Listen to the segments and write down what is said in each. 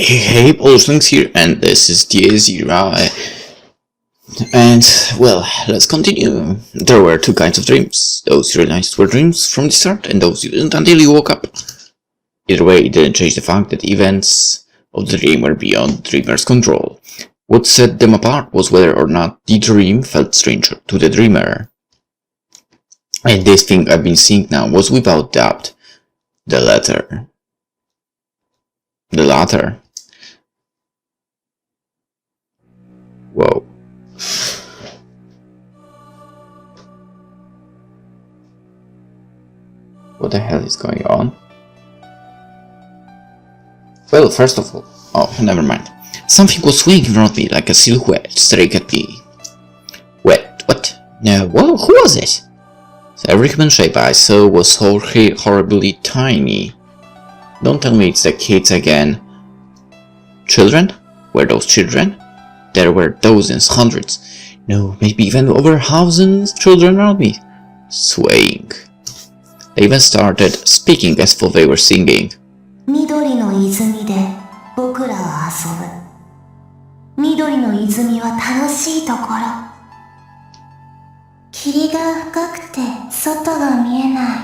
Hey, PolishLynx here, and this is the irae. And, well, let's continue. There were two kinds of dreams. Those you realized were dreams from the start, and those you didn't until you woke up. Either way, it didn't change the fact that events of the dream were beyond the dreamer's control. What set them apart was whether or not the dream felt strange to the dreamer. And this thing I've been seeing now was without doubt the latter. The latter. Whoa. What the hell is going on? Well, first of all, never mind. Something was swinging around me like a silhouette staring at me. Wait, what? No, who was it? So every human shape I saw was so horribly tiny. Don't tell me it's the kids again. Children? Were those children? There were dozens, hundreds, no, maybe even over thousands children around me, swaying. They even started speaking as though they were singing. 緑の泉で僕らは遊ぶ。緑の泉は楽しいところ。霧が深くて外が見えない。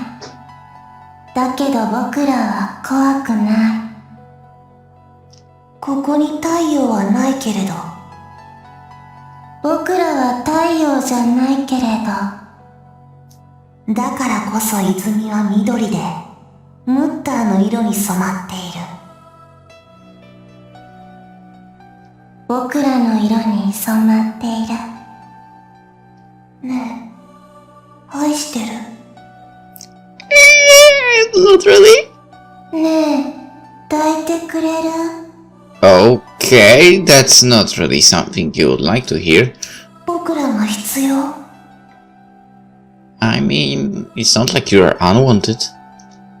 だけど僕らは怖くない。ここに太陽はないけれど。僕らは太陽じゃないけれど。だからこそ泉は緑で、ムッターの色に染まっている。僕らの色に染まっている。ねえ、愛してる？ Not really? ねえ、抱いてくれる？ Okay, that's not really something you would like to hear. 僕らが必要？ I mean, it's not like you're unwanted.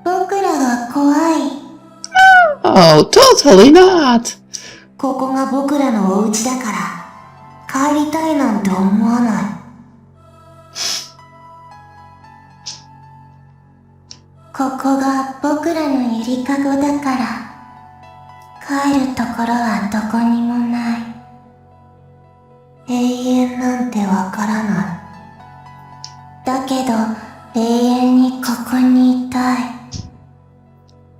僕らが怖い。Oh, totally not! ここが僕らのお家だから、帰りたいなんて思わない。ここが僕らのゆりかごだから、帰るところはどこにもない。永遠なんてわからない。だけど、永遠にここにいたい。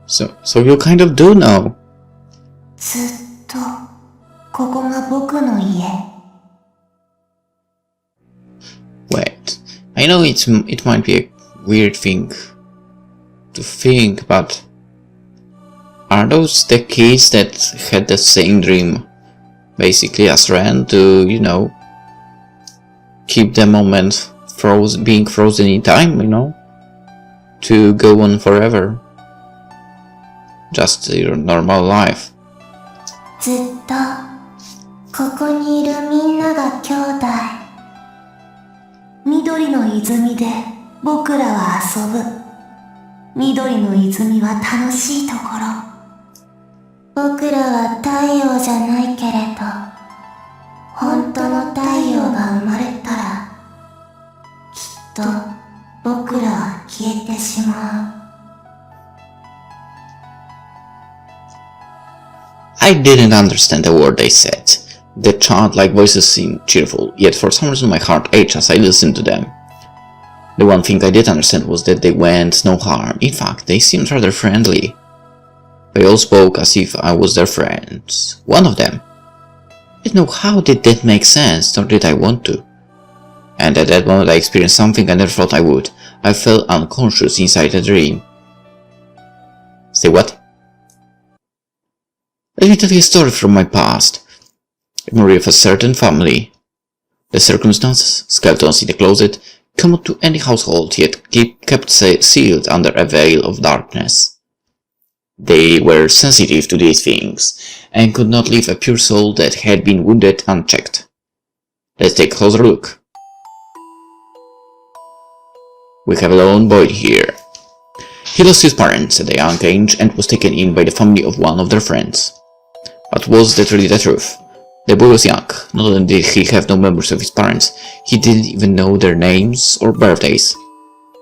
So you kind of do know. ずっと、ここが僕の家。Wait, I know it might be a weird thing to think, but are those the kids that had the same dream, basically as Ren, to, you know, keep the moment being frozen in time, you know, to go on forever, just your normal life. ずっと、ここにいるみんなが兄弟。緑の泉で僕らは遊ぶ。緑の泉は楽しいところ。僕らは太陽じゃないけれど、本当の太陽が生まれたら、きっと僕らは消えてしまう。I didn't understand a word they said. The childlike voices seemed cheerful, yet for some reason my heart ached as I listened to them. The one thing I did understand was that they meant no harm. In fact, they seemed rather friendly. They all spoke as if I was their friend. One of them. I didn't know how did that make sense, nor did I want to. And at that moment I experienced something I never thought I would. I felt unconscious inside a dream. Say what? Let me tell you a story from my past. A memory of a certain family. The circumstances, skeletons in the closet, common to any household, yet kept sealed under a veil of darkness. They were sensitive to these things, and could not leave a pure soul that had been wounded unchecked. Let's take a closer look. We have a lone boy here. He lost his parents at a young age and was taken in by the family of one of their friends. But was that really the truth? The boy was young. Not only did he have no memories of his parents, he didn't even know their names or birthdays.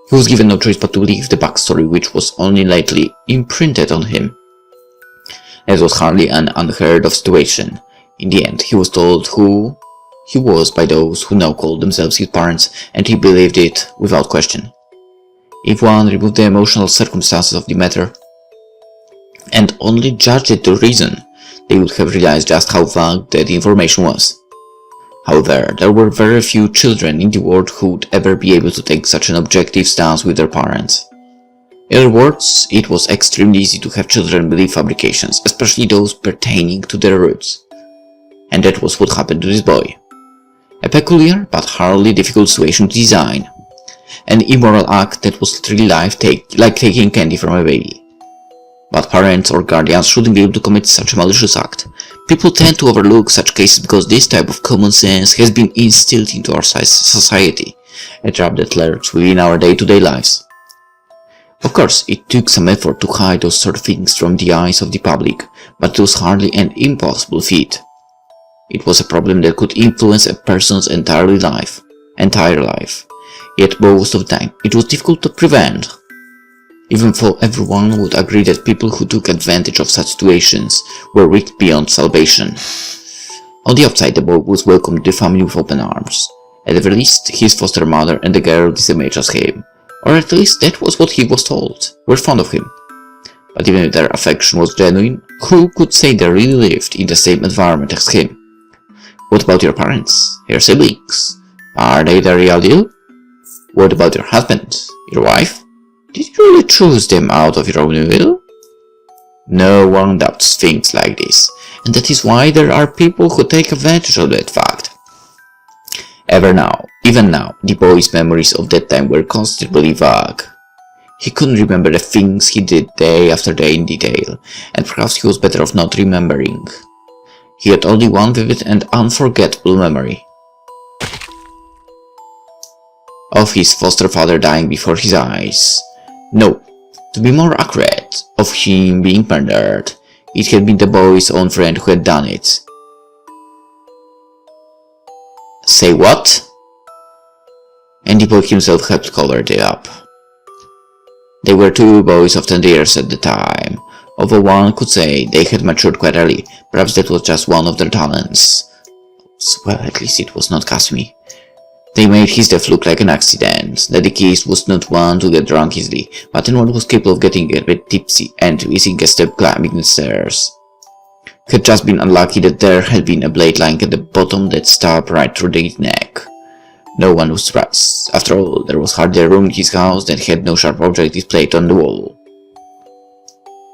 He was given no choice but to believe the backstory which was only lightly imprinted on him. It was hardly an unheard of situation. In the end, he was told who he was by those who now called themselves his parents, and he believed it without question. If one removed the emotional circumstances of the matter and only judged it to reason, they would have realized just how vague that information was. However, there were very few children in the world who would ever be able to take such an objective stance with their parents. In other words, it was extremely easy to have children believe fabrications, especially those pertaining to their roots. And that was what happened to this boy. A peculiar but hardly difficult situation to design. An immoral act that was literally like taking candy from a baby. But parents or guardians shouldn't be able to commit such a malicious act. People tend to overlook such cases because this type of common sense has been instilled into our society, a trap that lurks within our day-to-day lives. Of course, it took some effort to hide those sort of things from the eyes of the public, but it was hardly an impossible feat. It was a problem that could influence a person's entire life, yet most of the time it was difficult to prevent. Even though everyone would agree that people who took advantage of such situations were wicked beyond salvation. On the outside, the boy was welcomed to the family with open arms. At the very least, his foster mother and the girl the same age as him, or at least that was what he was told, were fond of him. But even if their affection was genuine, who could say they really lived in the same environment as him? What about your parents, your siblings? Are they the real deal? What about your husband, your wife? Did you really choose them out of your own will? No one doubts things like this, and that is why there are people who take advantage of that fact. Even now, the boy's memories of that time were considerably vague. He couldn't remember the things he did day after day in detail, and perhaps he was better off not remembering. He had only one vivid and unforgettable memory. Of his foster father dying before his eyes. No, to be more accurate, of him being murdered. It had been the boy's own friend who had done it. Say what? And the boy himself helped cover it up. They were two boys of 10 years at the time, although one could say they had matured quite early. Perhaps that was just one of their talents. Well, at least it was not Kasumi. They made his death look like an accident, that the case was not one to get drunk easily, but one was capable of getting a bit tipsy and missing a step climbing the stairs. It had just been unlucky that there had been a blade lying at the bottom that stabbed right through the neck. No one was surprised. After all, there was hardly a room in his house that had no sharp object displayed on the wall.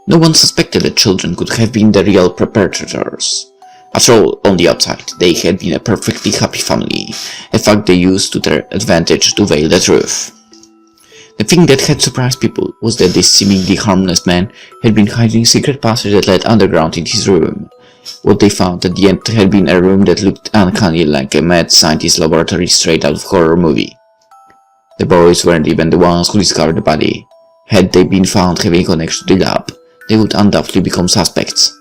No one suspected that children could have been the real perpetrators. After all, on the outside, they had been a perfectly happy family, a fact they used to their advantage to veil the truth. The thing that had surprised people was that this seemingly harmless man had been hiding a secret passage that led underground in his room. What they found at the end had been a room that looked uncannily like a mad scientist laboratory straight out of a horror movie. The boys weren't even the ones who discovered the body. Had they been found having a connection to the lab, they would undoubtedly become suspects.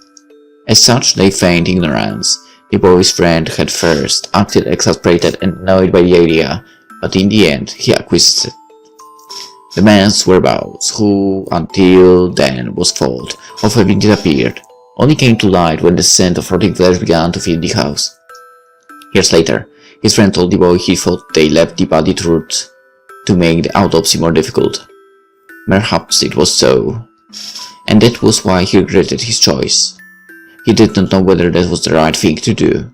As such, they feigned ignorance. The boy's friend had first acted exasperated and annoyed by the idea, but in the end he acquiesced. The man's whereabouts, who until then was thought of having disappeared, only came to light when the scent of rotting flesh began to fill the house. Years later, his friend told the boy he thought they left the body to rot, to make the autopsy more difficult. Perhaps it was so, and that was why he regretted his choice. He did not know whether that was the right thing to do.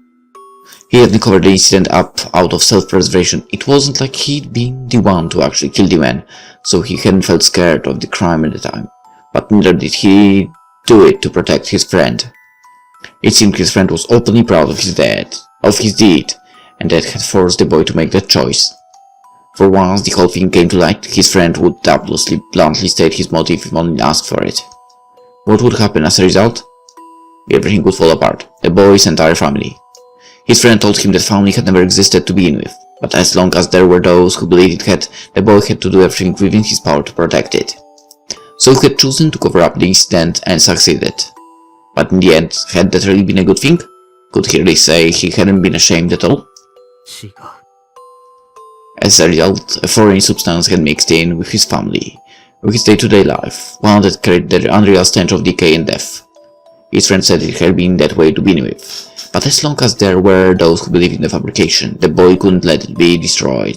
He hadn't covered the incident up out of self-preservation. It wasn't like he'd been the one to actually kill the man, so he hadn't felt scared of the crime at the time. But neither did he do it to protect his friend. It seemed his friend was openly proud of his deed, and that had forced the boy to make that choice. For once the whole thing came to light, his friend would doubtlessly bluntly state his motive if only asked for it. What would happen as a result? Everything would fall apart, the boy's entire family. His friend told him that family had never existed to begin with, but as long as there were those who believed it had, the boy had to do everything within his power to protect it. So he had chosen to cover up the incident and succeeded. But in the end, had that really been a good thing? Could he really say he hadn't been ashamed at all? As a result, a foreign substance had mixed in with his family, with his day-to-day life, one that carried the unreal stench of decay and death. His friend said it had been that way to begin with, but as long as there were those who believed in the fabrication, the boy couldn't let it be destroyed.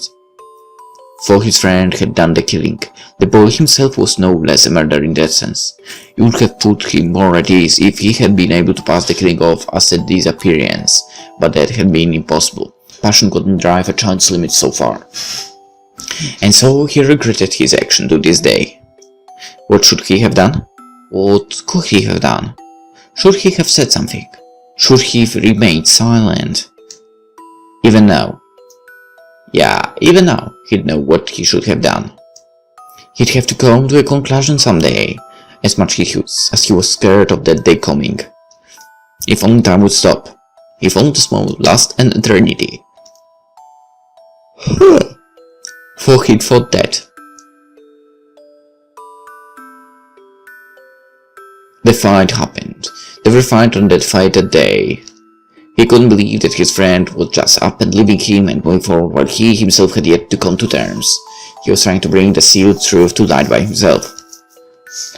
Though his friend had done the killing, the boy himself was no less a murderer in that sense. It would have put him more at ease if he had been able to pass the killing off as a disappearance, but that had been impossible. Passion couldn't drive a child's limits so far. And so he regretted his action to this day. What should he have done? What could he have done? Should he have said something? Should he have remained silent? Even now, he'd know what he should have done. He'd have to come to a conclusion someday, as much as he was scared of that day coming. If only time would stop. If only the small last an eternity. For he'd thought that. The fight happened. They were fighting on that fight that day. He couldn't believe that his friend was just up and leaving him and moving forward while he himself had yet to come to terms. He was trying to bring the sealed truth to light by himself.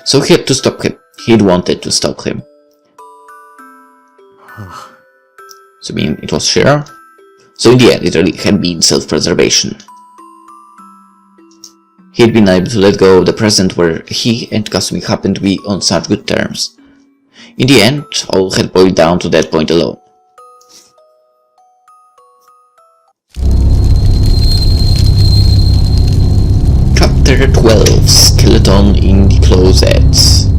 So he had to stop him. He'd wanted to stop him. So I mean, it was sheer? So in the end, it really had been self-preservation. He'd been able to let go of the present where he and Kasumi happened to be on such good terms. In the end, all had boiled down to that point alone. Chapter 12 Skeleton in the Closet.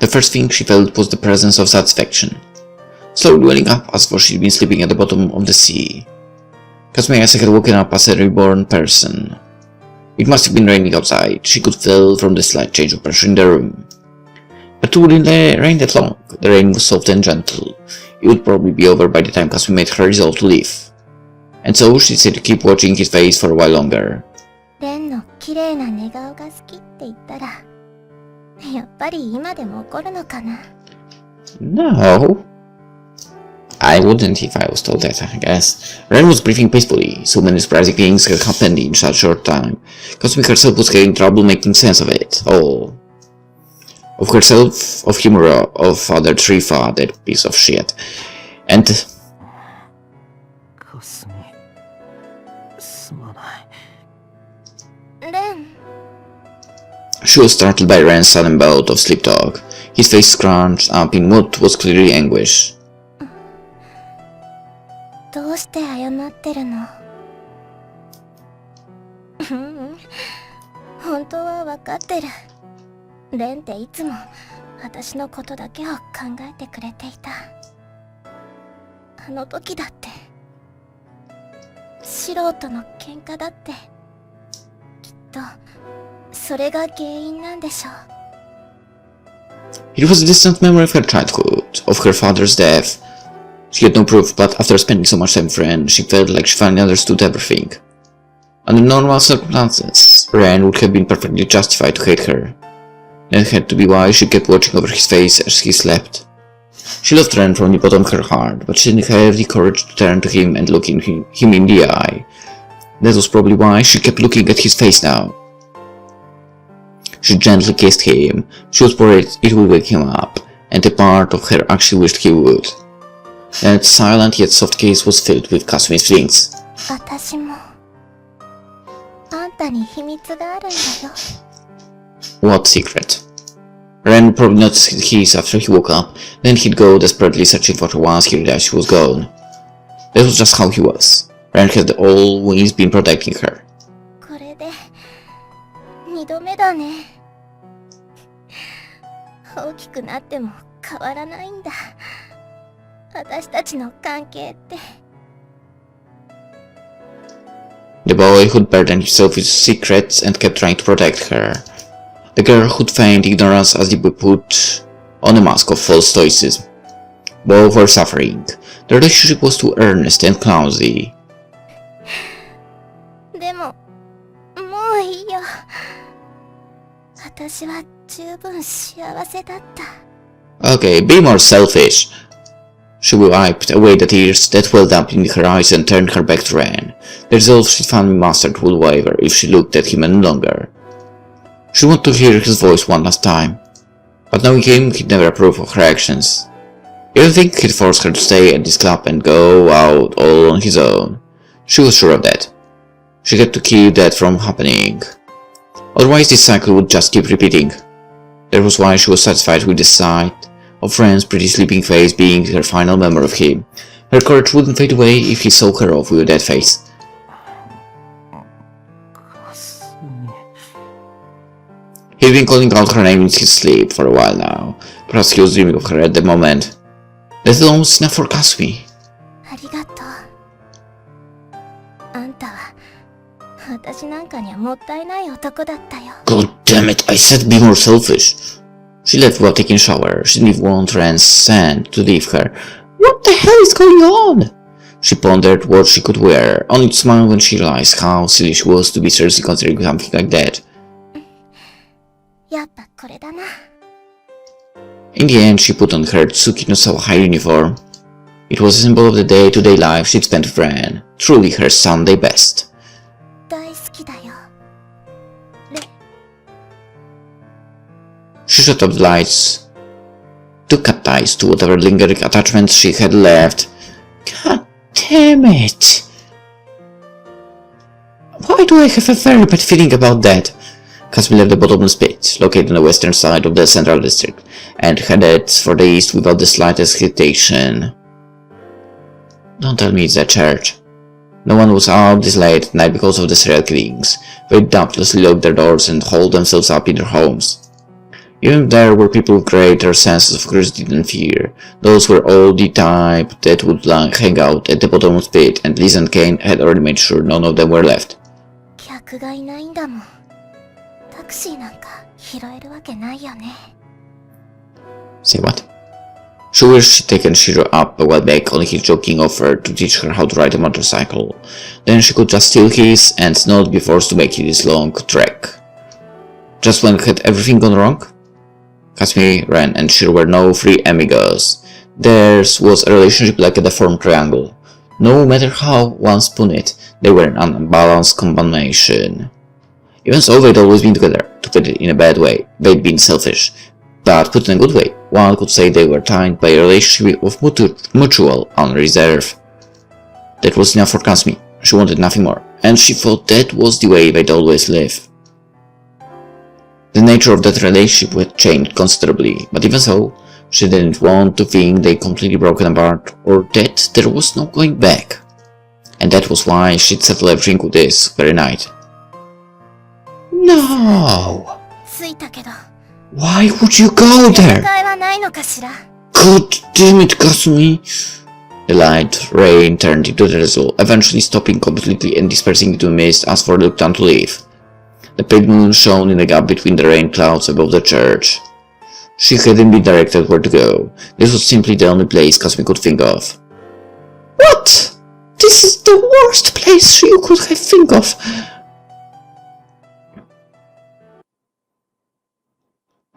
The first thing she felt was the presence of satisfaction, slowly welling up as though she'd been sleeping at the bottom of the sea. Kasumi had woken up as a reborn person. It must have been raining outside. She could feel from the slight change of pressure in the room. But it wouldn't rain that long. The rain was soft and gentle. It would probably be over by the time Kasumi made her resolve to leave. And so she decided to keep watching his face for a while longer. No. I wouldn't if I was told that, I guess. Ren was breathing peacefully. So many surprising things had happened in such a short time. Kasumi herself was having trouble making sense of it all. Of herself, of him, or of Father Trifa, that piece of shit. And... She was startled by Ren's sudden bout of sleep talk. His face scrunched up in what was clearly anguish. It was a distant memory of her childhood, of her father's death. She had no proof, but after spending so much time with Ren, she felt like she finally understood everything. Under normal circumstances, Ren would have been perfectly justified to hate her. That had to be why she kept watching over his face as he slept. She loved Ren from the bottom of her heart, but she didn't have the courage to turn to him and look him in the eye. That was probably why she kept looking at his face now. She gently kissed him. She was worried it would wake him up, and a part of her actually wished he would. That silent yet soft kiss was filled with Kasumi's feelings. What secret? Ren probably noticed his kiss after he woke up, then he'd go desperately searching for her once he realized she was gone. That was just how he was. Ren had always been protecting her. The boy who'd burdened himself with secrets and kept trying to protect her. The girl who'd feigned ignorance as the boy put on a mask of false stoicism. Both were suffering. The relationship was too earnest and clumsy. Okay, be more selfish. She wiped away the tears that welled up in her eyes and turned her back to Ren. The resolve she'd finally mastered would waver if she looked at him any longer. She wanted to hear his voice one last time, but knowing him, he'd never approve of her actions. He didn't think he'd force her to stay at this club and go out all on his own. She was sure of that. She had to keep that from happening. Otherwise this cycle would just keep repeating. That was why she was satisfied with the sight of Ren's pretty sleeping face being her final memory of him. Her courage wouldn't fade away if he saw her off with that face. He'd been calling out her name in his sleep for a while now. Perhaps he was dreaming of her at the moment. That's almost enough for Kasumi. ありがとう。あんたは私なんかにはもったいない男だったよ。 God damn it, I said be more selfish. She left without taking a shower. She didn't want Ren's sand to leave her. What the hell is going on? She pondered what she could wear, only to smile when she realized how silly she was to be seriously considering something like that. やっぱこれだな。 In the end, she put on her Tsuki no Sawahai uniform. It was a symbol of the day-to-day life she'd spent with Ren, truly her Sunday best. 大好きだよ。 She shut up the lights to cut ties to whatever lingering attachments she had left. God damn it! Why do I have a very bad feeling about that? Kasumi left the bottomless pit, located on the western side of the central district, and headed for the east without the slightest hesitation. Don't tell me it's that church. No one was out this late at night because of the serial killings. They doubtlessly locked their doors and holed themselves up in their homes. Even if there were people with greater senses of curiosity than fear, those were all the type that would hang out at the bottomless pit, and Liz and Kane had already made sure none of them were left. 客がいないんだもん。タクシーなんか拾えるわけないよね。 Say what? She wished she'd taken Shiro up a while back, only he joking offered to teach her how to ride a motorcycle. Then she could just steal his and not be forced to make this long trek. Just when had everything gone wrong? Kasumi, Ren, and Shiro were no free amigos. Theirs was a relationship like a deformed triangle. No matter how one spun it, they were an unbalanced combination. Even so, they'd always been together. To put it in a bad way, they'd been selfish. But put in a good way, one could say they were tied by a relationship of mutual unreserve. That was enough for Kasumi. She wanted nothing more, and she thought that was the way they'd always live. The nature of that relationship had changed considerably, but even so, she didn't want to think they'd completely broken apart, or that there was no going back. And that was why she'd settle everything with this very night. No! 着いたけど。 Why would you go there? 会はないのかしら。 God damn it, Kasumi! The light rain turned into the drizzle, eventually stopping completely and dispersing into mist as Ford looked down to leave. The pale moon shone in the gap between the rain clouds above the church. She hadn't been directed where to go. This was simply the only place Kasumi could think of. What? This is the worst place you could have think of.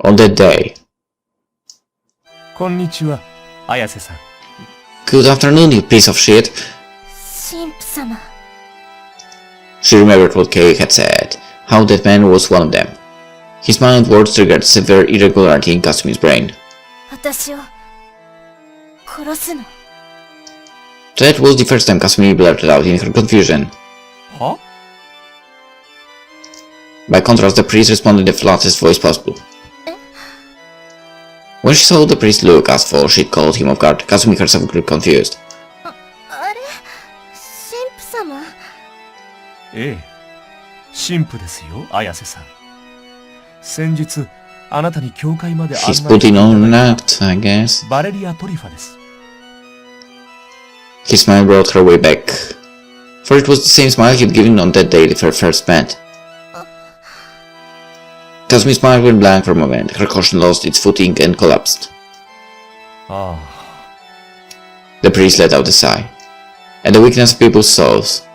On that day. こんにちは、綾瀬さん。 Good afternoon, you piece of shit. 神父様。 She remembered what Kay had said, how that man was one of them. His mind words triggered severe irregularity in Kasumi's brain. 私を殺すの。 That was the first time Kasumi blurted out in her confusion. は？ By contrast, the priest responded in the flattest voice possible. When she saw the priest look as though she'd caught him off guard, Kasumi herself grew confused. あれ神父様。ええ、神父ですよ、綾瀬さん。先日、あなたに教会まで He's putting on an act, I guess. バレリア・トリファです。 His smile brought her way back, for it was the same smile he'd given on that day they first met. Kasumi's smile went blank for a moment, her caution lost its footing and collapsed. ああ。 The priest let out a sigh. At the weakness of people's souls.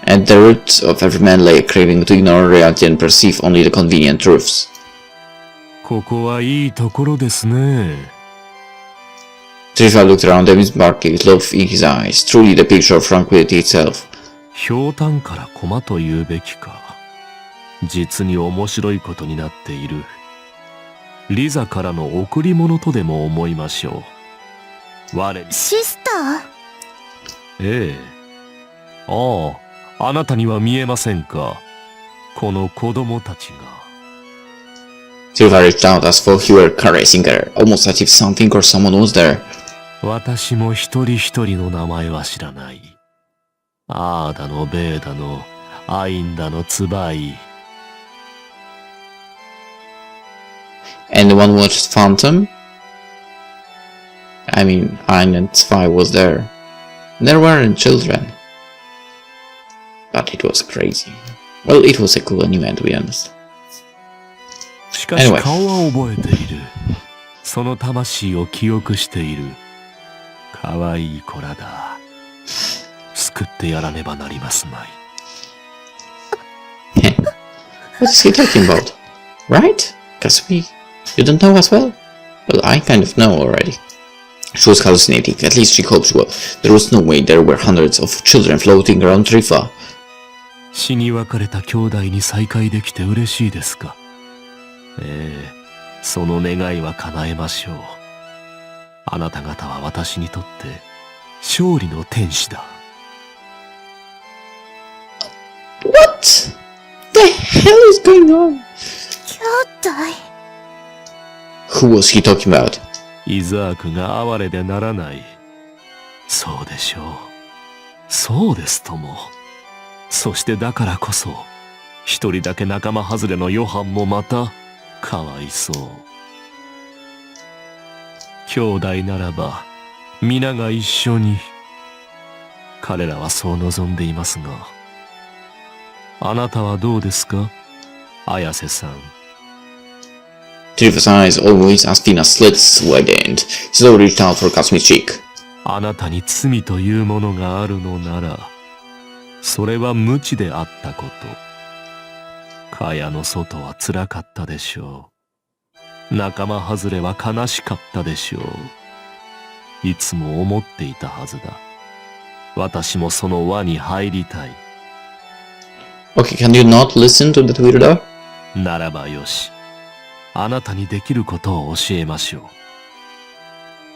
At the root of every man lay a craving to ignore reality and perceive only the convenient truths. ここはいいところですね。This Trifa looked around him, sparkling with love in his eyes, truly the picture of tranquility itself. ひょうたんから駒と言うべきか。実に面白いことになっている。リザからの贈り物とでも思いましょう。我に。シスター？ええ。ああ、あなたには見えませんか。この子供たちが。Trifa reached out as though he were caressing her, almost as if something or someone was there. 私も一人一人の名前は知らない。ああだの、ベーだの、アインだの、ツバイ。And the one watched Phantom? I mean, Ain and Zwei was there. There weren't children. But it was crazy. Well, it was a cool anime, to be honest. しかし顔は覚えている。その魂を記憶している。かわいい子らだ。救ってやらねばなりますまい。What is he talking about? Right? Kasumi, you don't know as well? Well, I kind of know already. She was hallucinating, at least she hoped she was. There was no way there were hundreds of children floating around Trifa. 死に別れた兄弟に再会できて嬉しいですか。ええ、その願いは叶えましょう。あなた方は私にとって勝利の天使だ。What the hell is going on? 兄弟？ Who was he talking about? イザークが哀れでならない。そうでしょう。そうですとも。そしてだからこそ、一人だけ仲間外れのヨハンもまた、かわいそう。兄弟ならば、皆が一緒に。彼らはそう望んでいますが。あなたはどうですか、綾瀬さん。Trifa's eyes, always as thin as slits, widened. He slowly reached out for Kasumi's cheek. あなたに罪というものがあるのなら、それは無知であったこと。蚊帳の外は辛かったでしょう。仲間外れは悲しかったでしょう。いつも思っていたはずだ。私もその輪に入りたい。Okay, can you not listen to that weirdo? ならばよし。あなたにできることを教えましょう。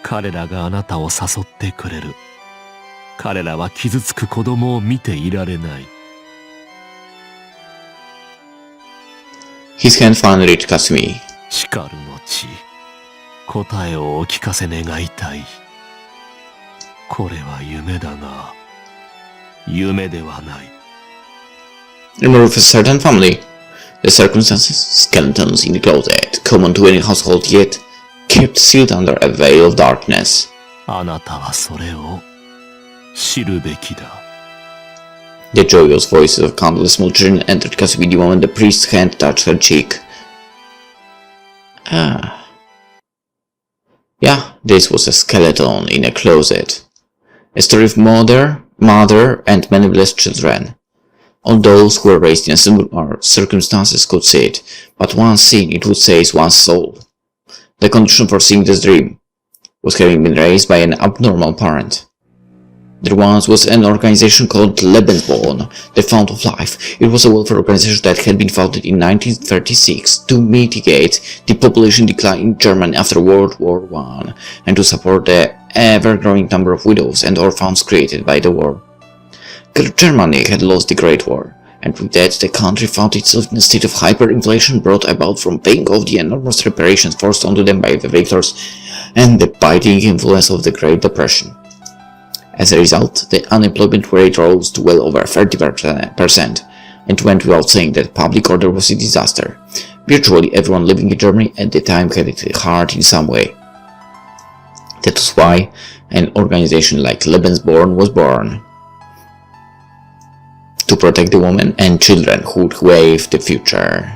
彼らがあなたを誘ってくれる。彼らは傷つく子供を見ていられない。His hand finally reached Kasumi. しかるのち、答えをお聞かせ願いたい。これは夢だが、夢ではない。Remember of a certain family. The circumstances, skeletons in the closet, common to any household yet, kept sealed under a veil of darkness. あなたはそれを知るべきだ。The joyous voices of countless small children entered Kasumi the moment the priest's hand touched her cheek. Ah. Yeah, this was a skeleton in a closet. A story of mother, and many blessed children. All those who were raised in similar circumstances could see it, but once seen it would seize one's soul. The condition for seeing this dream was having been raised by an abnormal parent. There once was an organization called Lebensborn, the Fount of Life. It was a welfare organization that had been founded in 1936 to mitigate the population decline in Germany after World War I, and to support the ever-growing number of widows and orphans created by the war. Germany had lost the Great War, and with that the country found itself in a state of hyperinflation brought about from paying off the enormous reparations forced onto them by the victors and the biting influence of the Great Depression. As a result, the unemployment rate rose to well over 30%, and went without saying that public order was a disaster. Virtually everyone living in Germany at the time had it hard in some way. That was why an organization like Lebensborn was born. To protect the women and children who would wave the future.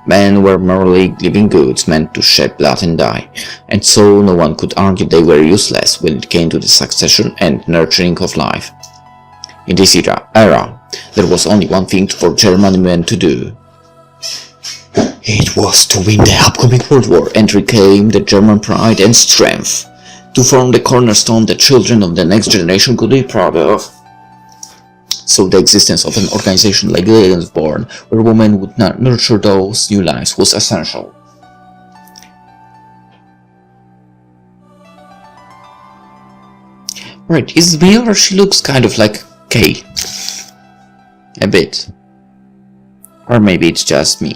Men were merely living goods meant to shed blood and die, and so no one could argue they were useless when it came to the succession and nurturing of life. In this era, there was only one thing for German men to do. It was to win the upcoming World War and reclaim the German pride and strength. To to form the cornerstone that children of the next generation could be proud of. So the existence of an organization like Lebensborn, where women would nurture those new lives, was essential. Right, is it me or she looks kind of like Kay? A bit. Or maybe it's just me,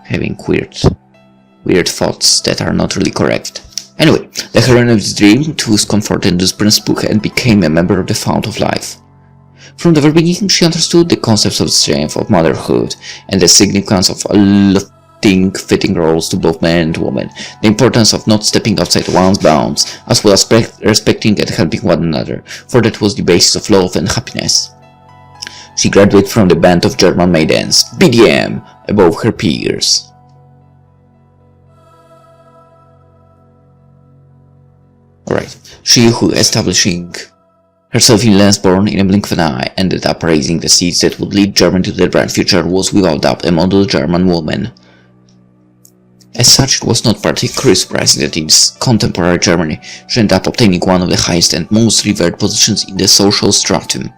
having weird thoughts that are not really correct. Anyway, the heroine of this dream took comfort in this prince book and became a member of the Fount of Life. From the very beginning, she understood the concepts of strength, of motherhood, and the significance of allotting fitting roles to both men and women, the importance of not stepping outside one's bounds, as well as respecting and helping one another, for that was the basis of love and happiness. She graduated from the band of German maidens, BDM, above her peers. Alright, she who establishing herself in Lebensborn in a blink of an eye ended up raising the seeds that would lead Germany to their bright future was without doubt a model German woman. As such, it was not particularly surprising that in contemporary Germany she ended up obtaining one of the highest and most revered positions in the social stratum.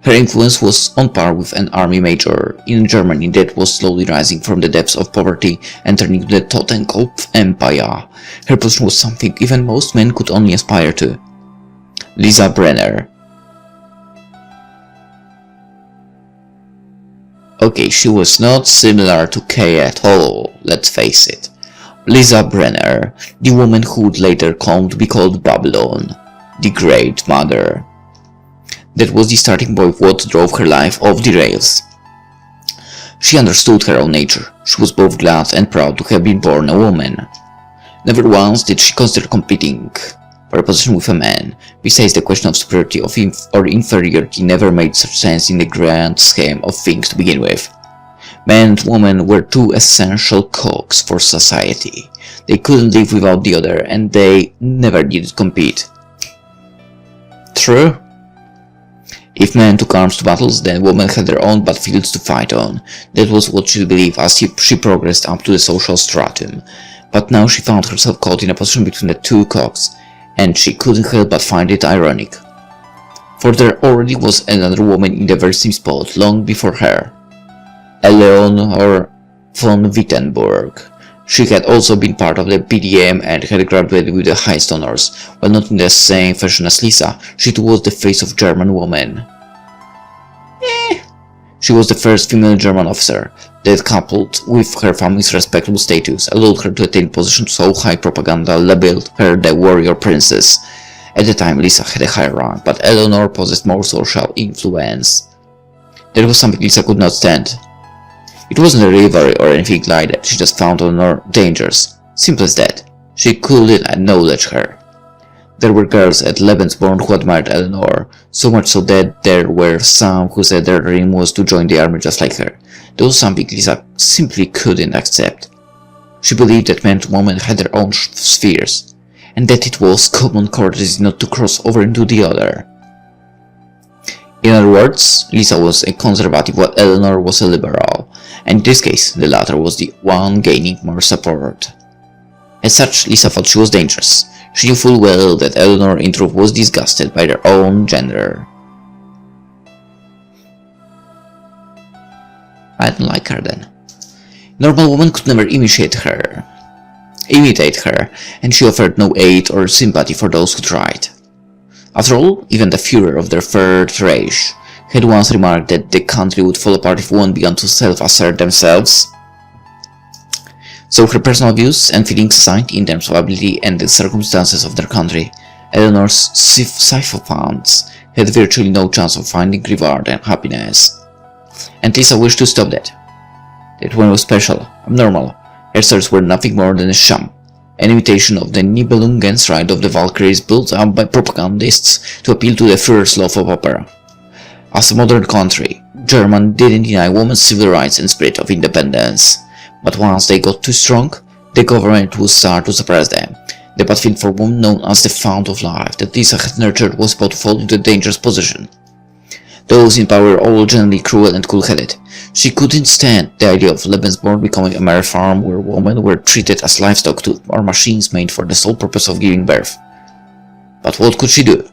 Her influence was on par with an army major in Germany that was slowly rising from the depths of poverty and turning to the Totenkopf Empire. Her position was something even most men could only aspire to. Lisa Brenner. Okay, she was not similar to Kay at all, let's face it. Lisa Brenner, the woman who would later come to be called Babylon, the Great Mother. That was the starting point of what drove her life off the rails. She understood her own nature. She was both glad and proud to have been born a woman. Never once did she consider competing for a position with a man. Besides, the question of superiority or inferiority never made such sense in the grand scheme of things to begin with. Man and woman were two essential cogs for society. They couldn't live without the other, and they never did compete. True? If men took arms to battles, then women had their own battlefields to fight on. That was what she believed as she progressed up to the social stratum. But now she found herself caught in a position between the two cogs, and she couldn't help but find it ironic. For there already was another woman in the very same spot long before her. Eleanor von Wittenberg. She had also been part of the BDM and had graduated with the highest honors. While not in the same fashion as Lisa, she too was the face of German woman. She was the first female German officer that, coupled with her family's respectable status, allowed her to attain positions so high propaganda labeled her the warrior princess. At the time, Lisa had a higher rank, but Eleanor possessed more social influence. That was something Lisa could not stand. It wasn't a rivalry or anything like that, she just found Eleanor dangerous. Simple as that. She couldn't acknowledge her. There were girls at Lebensborn who admired Eleanor, so much so that there were some who said their dream was to join the army just like her. That was something Lisa simply couldn't accept. She believed that men and women had their own spheres, and that it was common courtesy not to cross over into the other. In other words, Lisa was a conservative while Eleanor was a liberal, and in this case, the latter was the one gaining more support. As such, Lisa thought she was dangerous. She knew full well that Eleanor in truth was disgusted by their own gender. I don't like her then. Normal woman could never imitate her, and she offered no aid or sympathy for those who tried. After all, even the Führer of the Third Reich had once remarked that the country would fall apart if one began to self-assert themselves. So her personal views and feelings assigned in terms of ability and the circumstances of their country, Eleanor's sycophants had virtually no chance of finding reward and happiness. And Lisa wished to stop that. That woman was special, abnormal. Her stories were nothing more than a sham, an imitation of the Nibelungen's ride of the Valkyries built up by propagandists to appeal to the Führer's love of opera. As a modern country, Germany didn't deny women's civil rights and spirit of independence. But once they got too strong, the government would start to suppress them. The battlefield for women known as the Fount of Life that Lisa had nurtured was about to fall into a dangerous position. Those in power were all generally cruel and cool-headed. She couldn't stand the idea of Lebensborn becoming a mere farm where women were treated as livestock or machines made for the sole purpose of giving birth. But what could she do?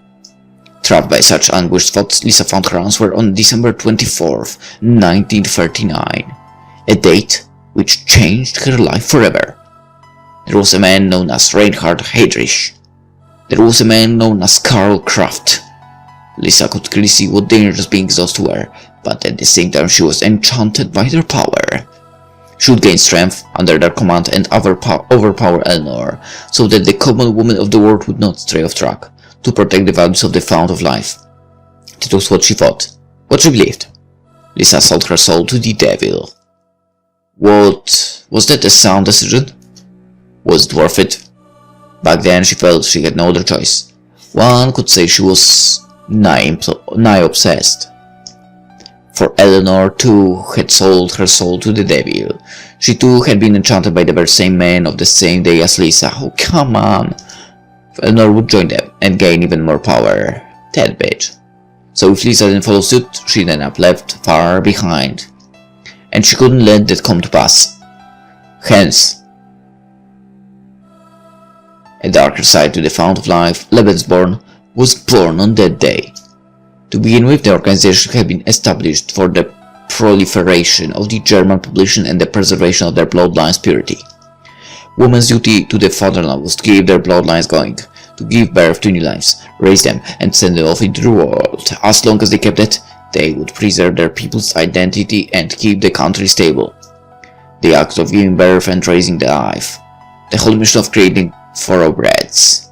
Trapped by such anguished thoughts, Lisa found her answer on December 24th, 1939, a date which changed her life forever. There was a man known as Reinhard Heydrich. There was a man known as Karl Kraft. Lisa could clearly see what dangerous beings those two were, but at the same time she was enchanted by their power. She would gain strength under their command and overpower Eleanor, so that the common woman of the world would not stray off track, to protect the values of the fount of life. That was what she thought, what she believed. Lisa sold her soul to the devil. What? Was that a sound decision? Was it worth it? Back then she felt she had no other choice. One could say she was nigh obsessed. For Eleanor too had sold her soul to the devil. She too had been enchanted by the very same man of the same day as Lisa. Oh, come on! Eleanor would join them and gain even more power. That bitch. So if Lisa didn't follow suit, she'd end up left far behind. And she couldn't let that come to pass. Hence, a darker side to the fount of life, Lebensborn, was born on that day. To begin with, the organization had been established for the proliferation of the German population and the preservation of their bloodline's purity. Women's duty to the fatherland was to keep their bloodlines going, to give birth to new lives, raise them, and send them off into the world. As long as they kept it, they would preserve their people's identity and keep the country stable. The act of giving birth and raising the life. The whole mission of creating thoroughbreds.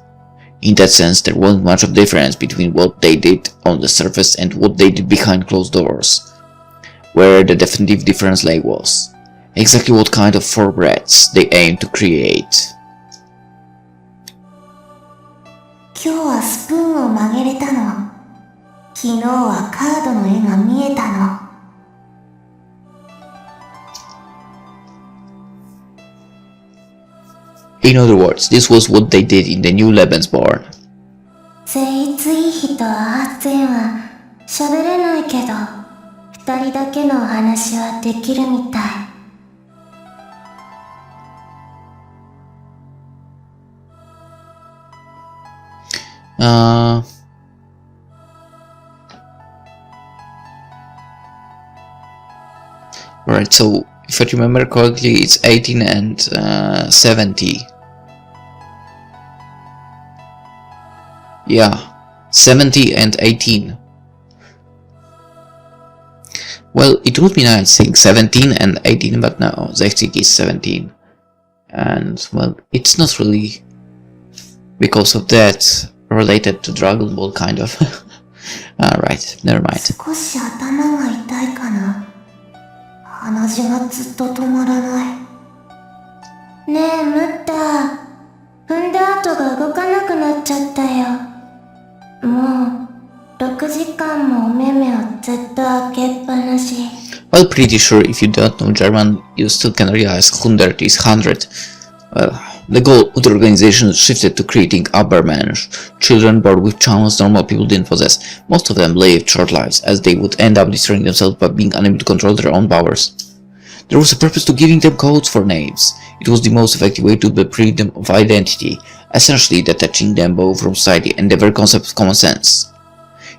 In that sense, there wasn't much of difference between what they did on the surface and what they did behind closed doors. Where the definitive difference lay was exactly what kind of thoroughbreds they aimed to create. 今日はスプーンを曲げれたの。昨日はカードの絵が見えたの。In other words, this was what they did in the new Lebensborn. ゼイツイヒとアーツェンは喋れないけど、二人だけのお話はできるみたい。Right, so if I remember correctly, it's 18 and 70. Yeah, 70 and 18. Well, it would be nice saying 17 and 18, but no, 60 is 17. And, well, it's not really because of that related to Dragon Ball, kind of. Alright, never mind. 少し頭が痛いかな。鼻血がずっと止まらない。ねえ、ムッタ。踏んだ跡が動かなくなっちゃったよ。もう、6時間もお目目をずっと開けっぱなし。Well, pretty sure if you don't know German, you still can realize 100 is 100. Well, the goal of the organization shifted to creating Übermensch, children born with channels normal people didn't possess. Most of them lived short lives, as they would end up destroying themselves by being unable to control their own powers. There was a purpose to giving them codes for names. It was the most effective way to deprive them of identity, essentially detaching them both from society and the very concept of common sense.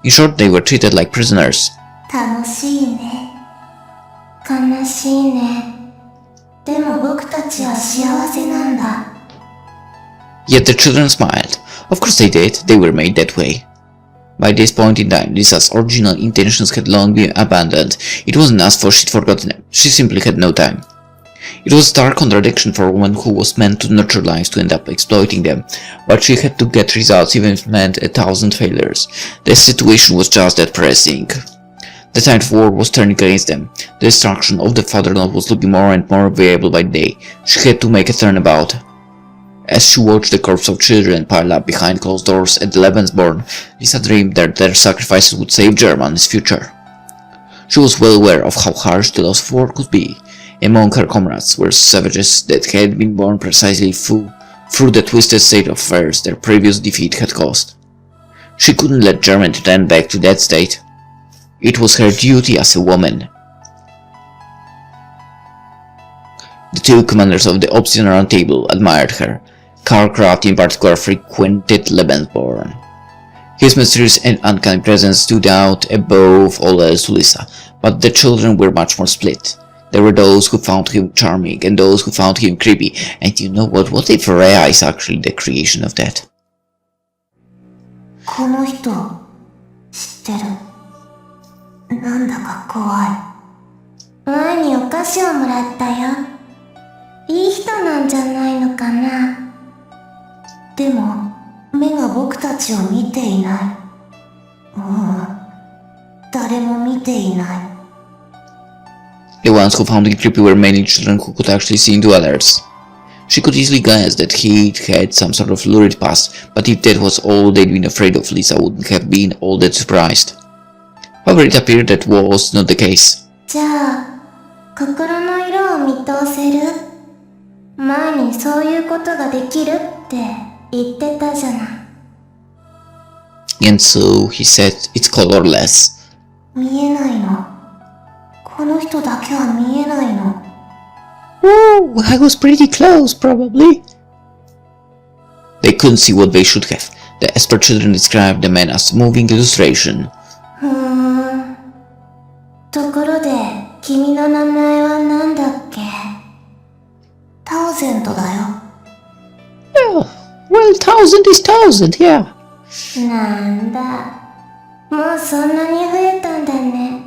In short, they were treated like prisoners. 楽しいね。悲しいね。でも僕たちは幸せなんだ。Yet the children smiled. Of course they did, they were made that way. By this point in time, Lisa's original intentions had long been abandoned. It wasn't as though she'd forgotten them, she simply had no time. It was a stark contradiction for a woman who was meant to nurture lives to end up exploiting them, but she had to get results even if it meant 1,000 failures. The situation was just that pressing. The tide of war was turning against them. The destruction of the fatherland was looking more and more variable by the day. She had to make a turnabout. As she watched the corpses of children pile up behind closed doors at the Lebensborn, Lisa dreamed that their sacrifices would save Germany's future. She was well aware of how harsh the loss of war could be. Among her comrades were savages that had been born precisely through the twisted state of affairs their previous defeat had caused. She couldn't let Germany turn back to that state. It was her duty as a woman. The two commanders of the Obsidian Round Table admired her. Karl Kraft in particular frequented Lebensborn. His mysterious and uncanny presence stood out above all else to Lisa, but the children were much more split. There were those who found him charming and those who found him creepy, and you know what? What if Rhea is actually the creation of that? この人、知ってる。なんだか怖い。前にお菓子をもらったよ。いい人なんじゃないのかな。でも、目が僕たちを見ていない。誰も見ていない。The ones who found him creepy were mainly children who could actually see into others. She could easily guess that he had some sort of lurid past, but if that was all they'd been afraid of, Lisa wouldn't have been all that surprised. However, it appeared that was not the case. じゃあ、心の色を見通せる？前にそういうことができるって言ってたじゃない。And so he said it's colorless. 見えないの。この人だけは見えないの。Oh, I was pretty close, probably. They couldn't see what they should have. The expert children described the man as moving illustration. ところで、君の名前は何だっけ？タウゼントだよ。Oh, well, 1000 is 1000, yeah. なんだ。もうそんなに増えたんだね。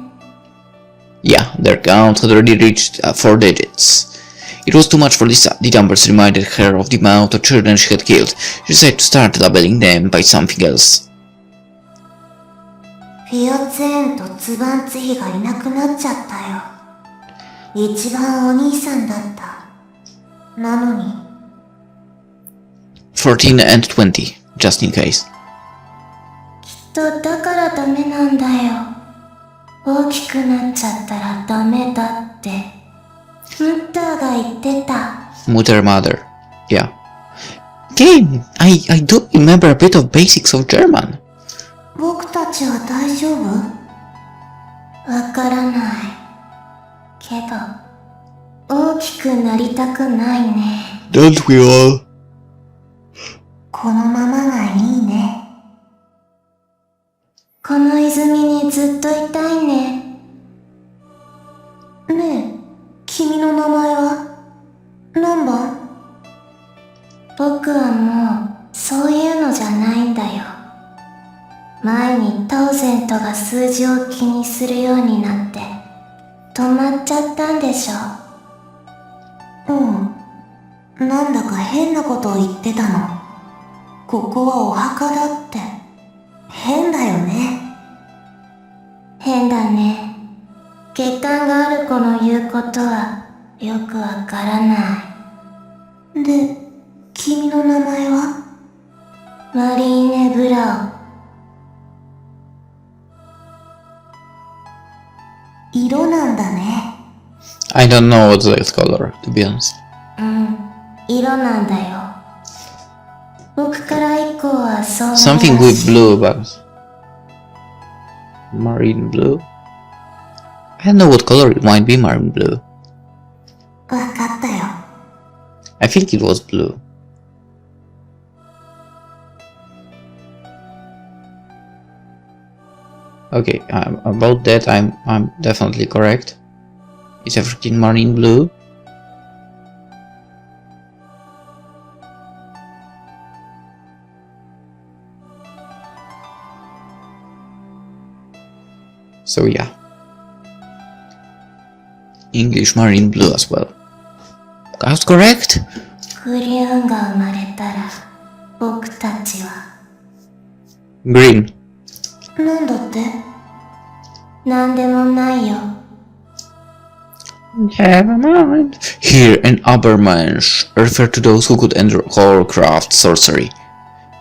Yeah, their count had already reached 4 digits. It was too much for Lisa. The numbers reminded her of the amount of children she had killed. She decided to start doubling them by something else. フィオツェンとツバンツヒがいなくなっちゃったよ。一番お兄さんだった。なのに。14 and 20, just in case. きっとだからダメなんだよ。大きくなっちゃったらダメだって。ムッターが言ってた。Mutter mother, yeah. Again, I do remember a bit of basics of German. 僕たちは大丈夫？わからない。けど、大きくなりたくないね。Don't we all? このままがいいね。この泉にずっといたいね。ねえ、君の名前は何番？僕はもうそういうのじゃないんだよ。前にタウゼントが数字を気にするようになって止まっちゃったんでしょ。なんだか変なことを言ってたの。ここはお墓だって。変だよね。変だね。血管がある子の言うことはよくわからない。で、君の名前は？マリーネ・ブラウ。色なんだね。I don't know what's that color, to be honest. 色なんだよ。僕から以降はそう。Something with blue about marine blue? I don't know what color it might be marine blue. わかったよ。I think it was blue. Okay, about that I'm definitely correct. It's everything marine blue. So yeah, English marine blue as well. I was correct. クリューンが生まれたら僕たちは。 Green. なんだって？なんでもないよ。Never mind. Here, an Abermensch referred to those who could enter or craft sorcery.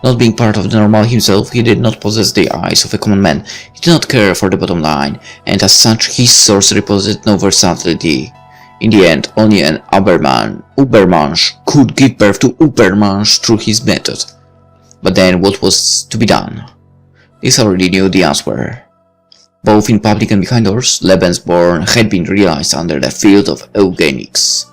Not being part of the normal himself, he did not possess the eyes of a common man. He did not care for the bottom line, and as such, his sorcery possessed no versatility. In the end, only an Ubermensch could give birth to Ubermensch through his method. But then, what was to be done? This already knew the answer. Both in public and behind doors, Lebensborn had been realized under the field of eugenics.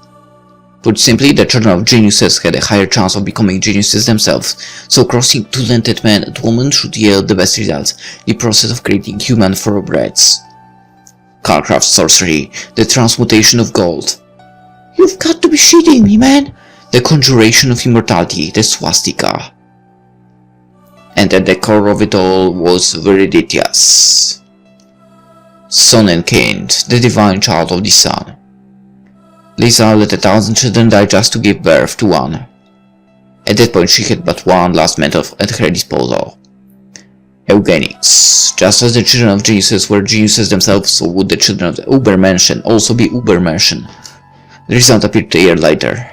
Put simply, the children of geniuses had a higher chance of becoming geniuses themselves, so crossing two talented men and women should yield the best results, the process of creating human thoroughbreds. Calcraft sorcery, the transmutation of gold. You've got to be shitting me, man! The conjuration of immortality, the swastika. And at the core of it all was Viriditas. Sonnenkind, the divine child of the sun. Lisa let 1,000 children die just to give birth to one. At that point she had but one last method at her disposal. Eugenics. Just as the children of geniuses were geniuses themselves, so would the children of the Ubermenschen also be Ubermenschen. The result appeared a year later.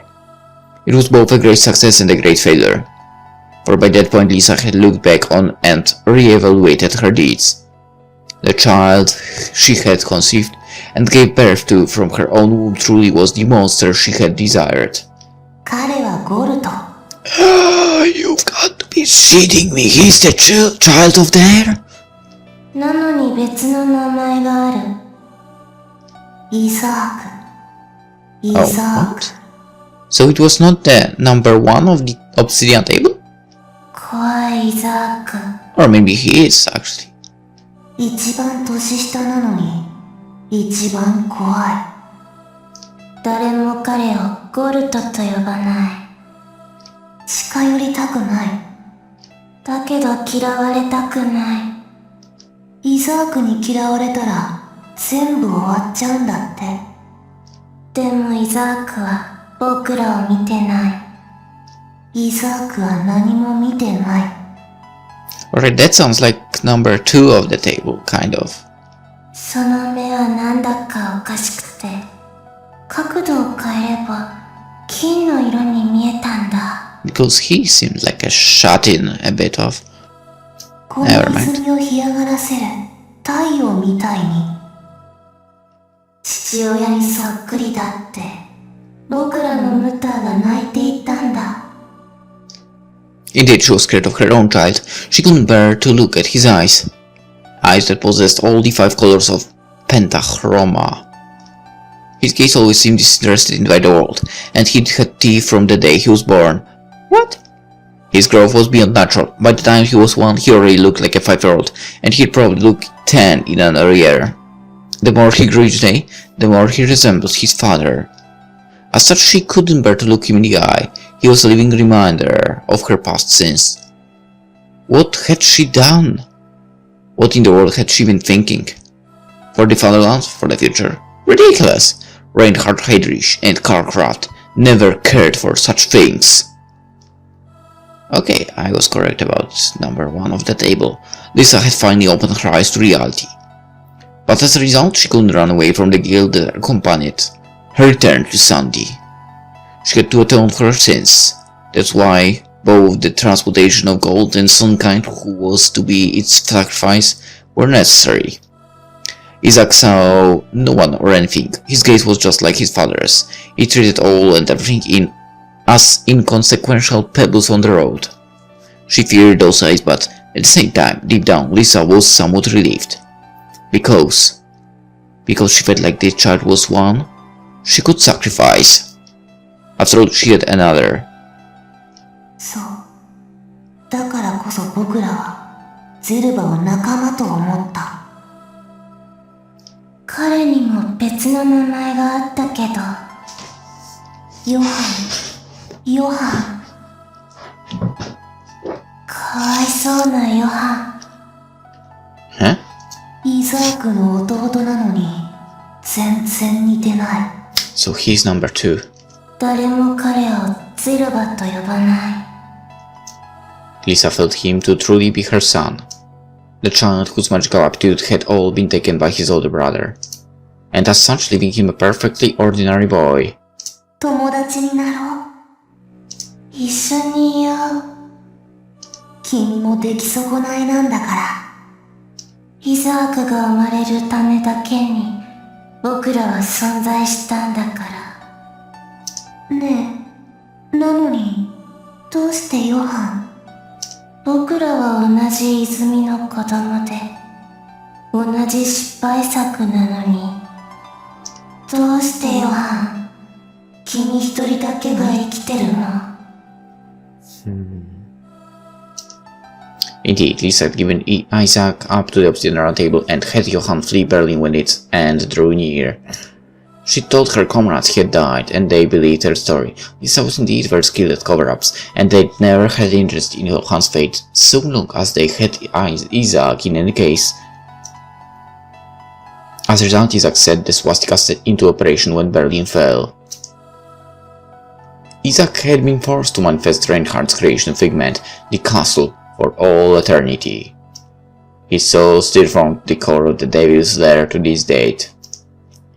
It was both a great success and a great failure, for by that point Lisa had looked back on and re-evaluated her deeds. The child she had conceived and gave birth to from her own womb truly was the monster she had desired. 彼はゴルト。You've got to be shitting me. He's the child of the air? なのに別の名前がある。イザーク。イザーク。So it was not the number one of the obsidian table? 怖いイザーク。Or maybe he is, actually. 一番年下なのに一番怖い。誰も彼をゴルトと呼ばない。近寄りたくない。だけど嫌われたくない。イザークに嫌われたら全部終わっちゃうんだって。でもイザークは僕らを見てない。イザークは何も見てない。Alright, that sounds like number 2 of the table, kind of. その目はなんだかおかしくて、角度を変えれば金の色に見えたんだ。Because he seems like a shut-in a bit of. この泉を干上がらせる太陽みたいに。父親にそっくりだって僕らのムタが泣いていたんだ。Indeed, she was scared of her own child. She couldn't bear to look at his eyes. Eyes that possessed all the 5 colors of pentachroma. His gaze always seemed disinterested by the world, and he'd had teeth from the day he was born. What? His growth was beyond natural. By the time he was 1, he already looked like a 5-year-old, and he'd probably look 10 in an year. The more he grew each day, the more he resembled his father. As such, she couldn't bear to look him in the eye. He was a living reminder of her past sins. What had she done? What in the world had she been thinking? For the fatherland? For the future? Ridiculous! Reinhard Heydrich and Karlkraft never cared for such things. Okay, I was correct about number 1 of the table. Lisa had finally opened her eyes to reality. But as a result, she couldn't run away from the guilt that accompanied her return to Sandy. She had to atone for her sins. That's why both the transmutation of gold and Sonnenkind, who was to be its sacrifice, were necessary. Isaac saw no one or anything. His gaze was just like his father's. He treated all and everything as inconsequential pebbles on the road. She feared those eyes, but at the same time, deep down, Lisa was somewhat relieved. Because she felt like this child was one she could sacrifice. After all, she had another. そう。だからこそ僕らはゼルバを仲間と思った。彼にも別の名前があったけど、ヨハン。かわいそうなヨハン。Huh? イザークの弟なのに全然似てない。So he's number 2. 誰も彼をゼルバと呼ばない。Lisa felt him to truly be her son, the child whose magical aptitude had all been taken by his older brother, and as such leaving him a perfectly ordinary boy. 友達になろう。一緒にいよう。君も出来損ないなんだから。イザークが生まれるためだけに僕らは存在したんだから。ねえ、なのにどうしてヨハン？僕らは同じ泉の子供で同じ失敗作なのにどうしてヨハン？君一人だけが生きてるの。Indeed, Lisa had given Isaac up to the obsidian round table and had Johann flee Berlin when its end drew near. She told her comrades he had died, and they believed her story. Lisa was indeed very skilled at cover-ups, and they'd never had interest in Johann's fate, so long as they had Isaac in any case. As a result, Isaac set the swastika into operation when Berlin fell. Isaac had been forced to manifest Reinhardt's creation figment, the castle, for all eternity. His soul still formed the core of the devil's lair to this date.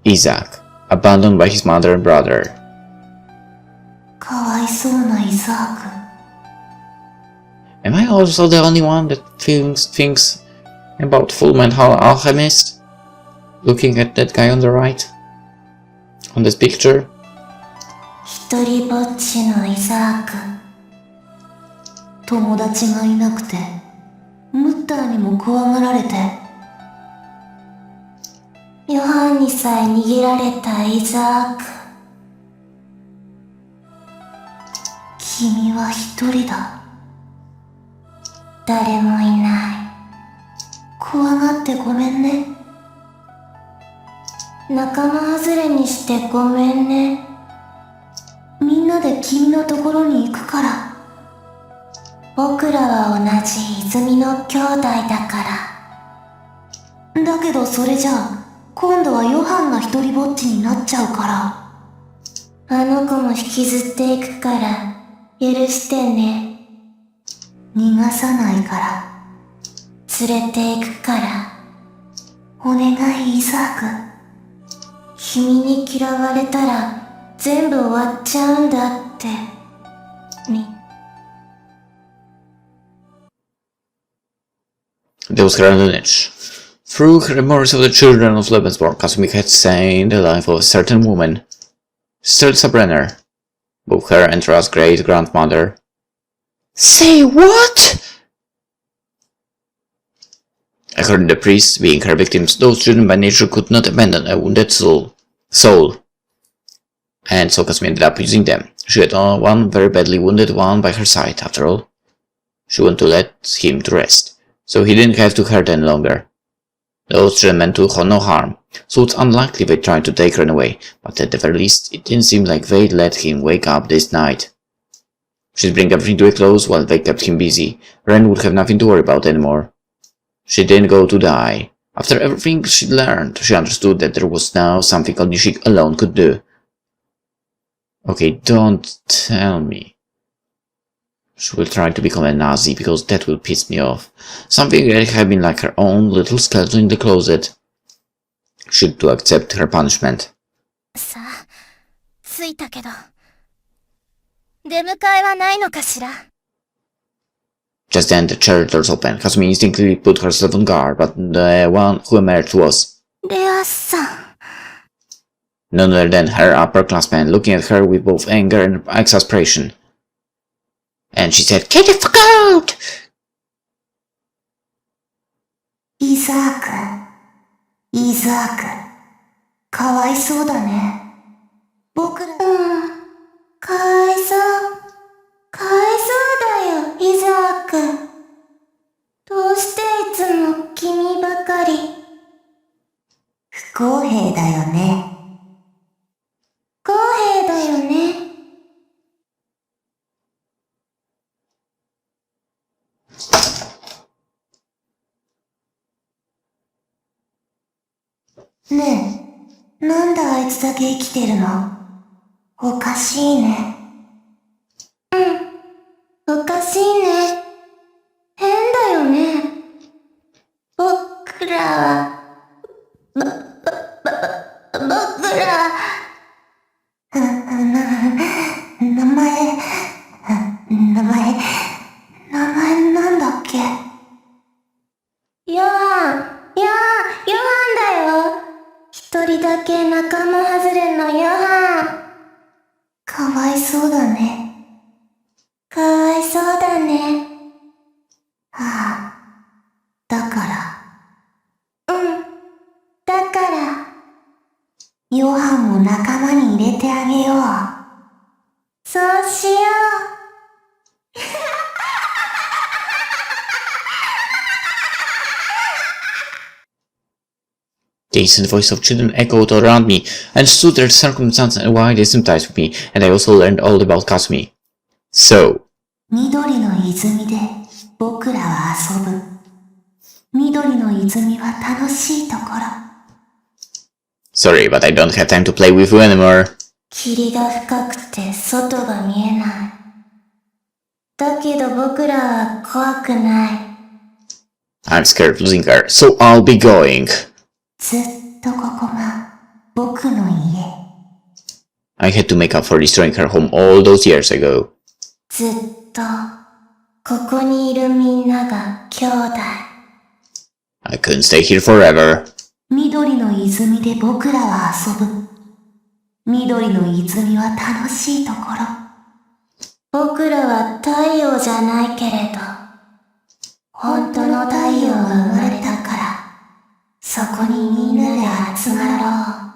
Isaac, abandoned by his mother and brother. かわいそうなイザーク。 Am I also the only one that thinks about Full Metal Alchemist? Looking at that guy on the right? On this picture? 一人ぼっちのイザーク。友達がいなくて、ムッターにも怖がられて。ヨハンにさえ逃げられたイザーク。君は一人だ。誰もいない。怖がってごめんね。仲間外れにしてごめんね。みんなで君のところに行くから。僕らは同じ泉の兄弟だから。だけどそれじゃあ、今度はヨハンが一人ぼっちになっちゃうから。あの子も引きずっていくから、許してね。逃がさないから。連れて行くから。お願いイザーク。君に嫌われたら全部終わっちゃうんだって。That was her lineage. Through her memories of the children of Lebensborn, Kasumi had seen the life of a certain woman, Stelza Brenner, both her and Ra's great-grandmother. Say what? According to the priests, being her victims, those children by nature could not abandon a wounded soul. And so Kasumi ended up using them. She had one very badly wounded one by her side, after all. She wanted to let him to rest, so he didn't have to hurt any longer. Those children meant to no harm, so it's unlikely they tried to take her away, but at the very least, it didn't seem like they'd let him wake up this night. She'd bring everything to a close while they kept him busy. Ren would have nothing to worry about anymore. She didn't go to die. After everything she'd learned, she understood that there was now something only she alone could do. Okay, don't tell me she will try to become a Nazi, because that will piss me off. Something that had been like her own little skeleton in the closet. She had to accept her punishment. さあ、着いたけど、出迎えはないのかしら。 Just then the church doors opened. Kasumi instinctively put herself on guard, but the one who emerged was レアさん。 none other than her upperclassman, looking at her with both anger and exasperation. And she said, "Get the fuck out!" イザーク、かわいそうだね。僕ら、かわいそうだよ、イザーク。どうしていつも君ばかり。不公平だよね。不公平だよね。ねえ、なんであいつだけ生きてるの？おかしいね。おかしいね。変だよね。僕らは、名前なんだっけ？ヨハンだよ。一人だけ仲間外れのヨハン。かわいそうだね。かわいそうだね。ああ、だから。だから。ヨハンも仲間に入れてあげよう。そうしよう。The instant voice of children echoed all around me, I understood their circumstances and why they sympathized with me, and I also learned all about Kasumi. So, 緑の泉で僕らは遊ぶ。緑の泉は楽しいところ。sorry, but I don't have time to play with you anymore. 霧が深くて外が見えない。だけど僕らは怖くない。I'm scared of losing her, so I'll be going. ずっとここが僕の家。I had to make up for destroying her home all those years ago. ずっとここにいるみんなが兄弟。I couldn't stay here forever. 緑の泉で僕らは遊ぶ。緑の泉は楽しいところ。僕らは太陽じゃないけれど、本当の太陽が生まれたから、そこにみんなで集まろう。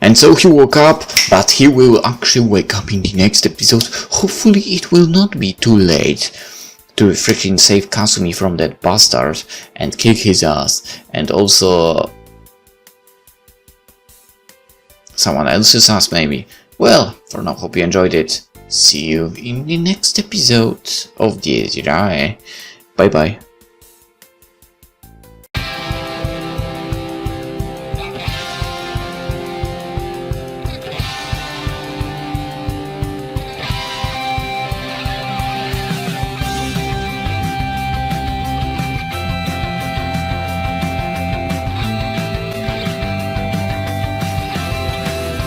And so he woke up, but he will actually wake up in the next episode. Hopefully it will not be too late to freaking save Kasumi from that bastard and kick his ass, and also someone else's ass maybe. Well, for now, hope you enjoyed it. See you in the next episode of the irae. Bye bye.